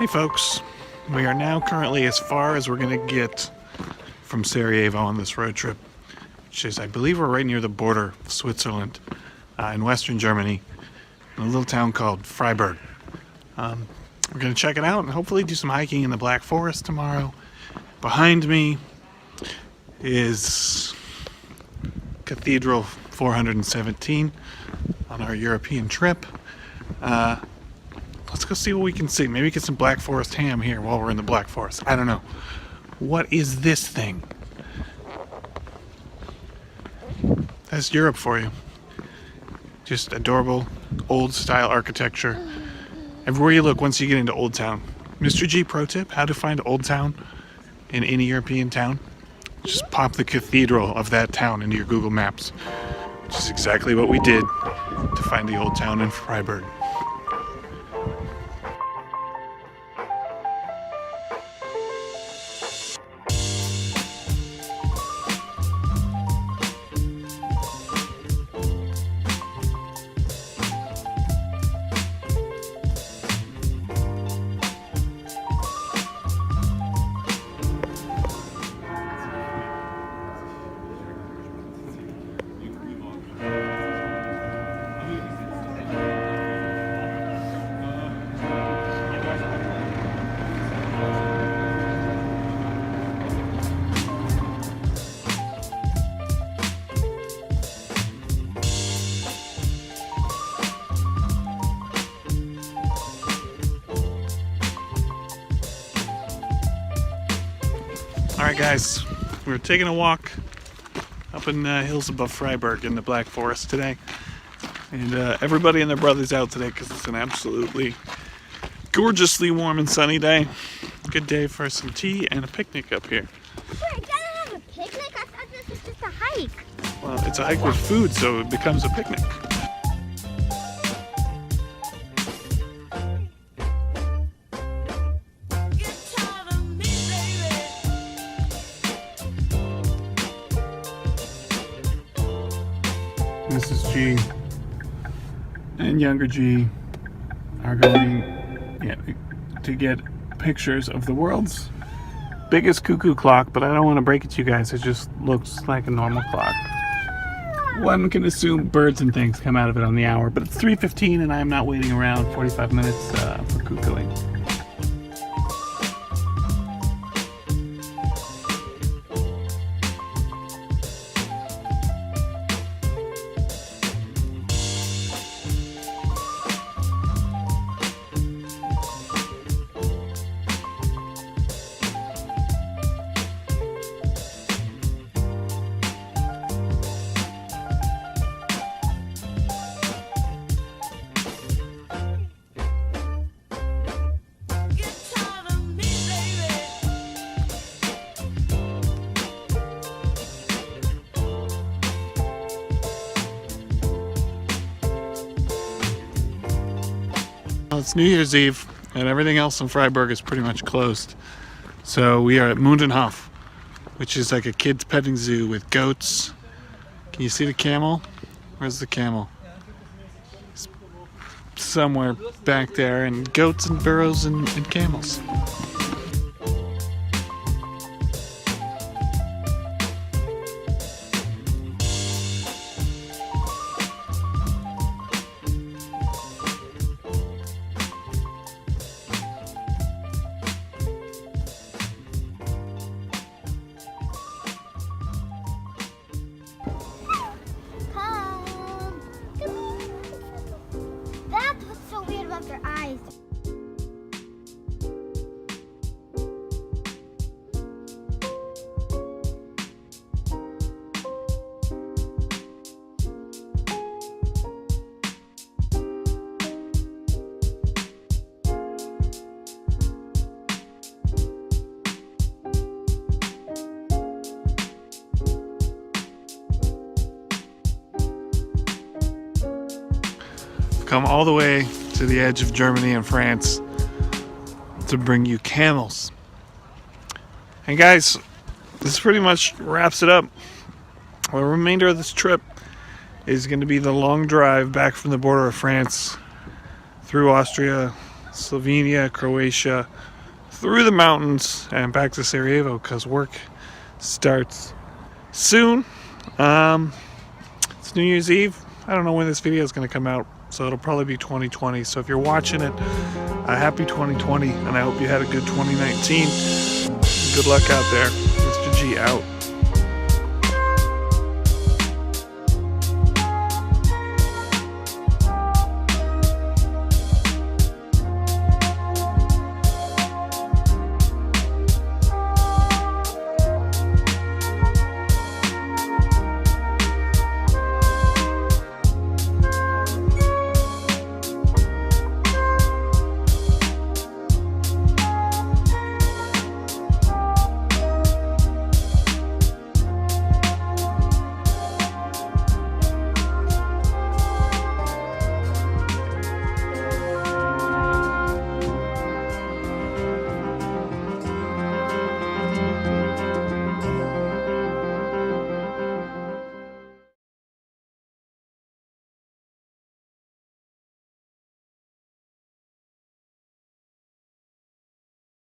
Hey folks, we are now currently as far as we're going to get from Sarajevo on this road trip, which is, I believe we're right near the border of Switzerland, in western Germany, in a little town called Freiburg. We're going to check it out and hopefully do some hiking in the Black Forest tomorrow. Behind me is Cathedral 417 on our European trip. Let's go see what we can see. Maybe get some Black Forest ham here while we're in the Black Forest. I don't know. What is this thing? That's Europe for you. Just adorable, old style architecture. Everywhere you look once you get into Old Town. Mr. G pro tip, how to find Old Town in any European town. Just pop the cathedral of that town into your Google Maps. Which is exactly what we did to find the Old Town in Freiburg. Alright guys, we're taking a walk up in the hills above Freiburg in the Black Forest today. And everybody and their brother's out today because it's an absolutely gorgeously warm and sunny day. Good day for some tea and a picnic up here. Wait, I gotta have a picnic? I thought this was just a hike. Well, it's a hike with food, so it becomes a picnic. Mrs. G and younger G are going to get pictures of the world's biggest cuckoo clock, but I don't want to break it to you guys. It just looks like a normal clock. One can assume birds and things come out of it on the hour, but it's 3:15 and I'm not waiting around 45 minutes for cuckooing. Well, it's New Year's Eve, and everything else in Freiburg is pretty much closed. So we are at Mundenhof, which is like a kid's petting zoo with goats. Can you see the camel? Where's the camel? It's somewhere back there, and goats and burros and camels. That's what's so weird about their eyes. Come all the way to the edge of Germany and France to bring you camels. And guys, this pretty much wraps it up. The remainder of this trip is going to be the long drive back from the border of France through Austria, Slovenia, Croatia, through the mountains and back to Sarajevo because work starts soon. It's New Year's Eve. I don't know when this video is going to come out, so it'll probably be 2020. So if you're watching it, a happy 2020, and I hope you had a good 2019. Good luck out there. Mr. G out.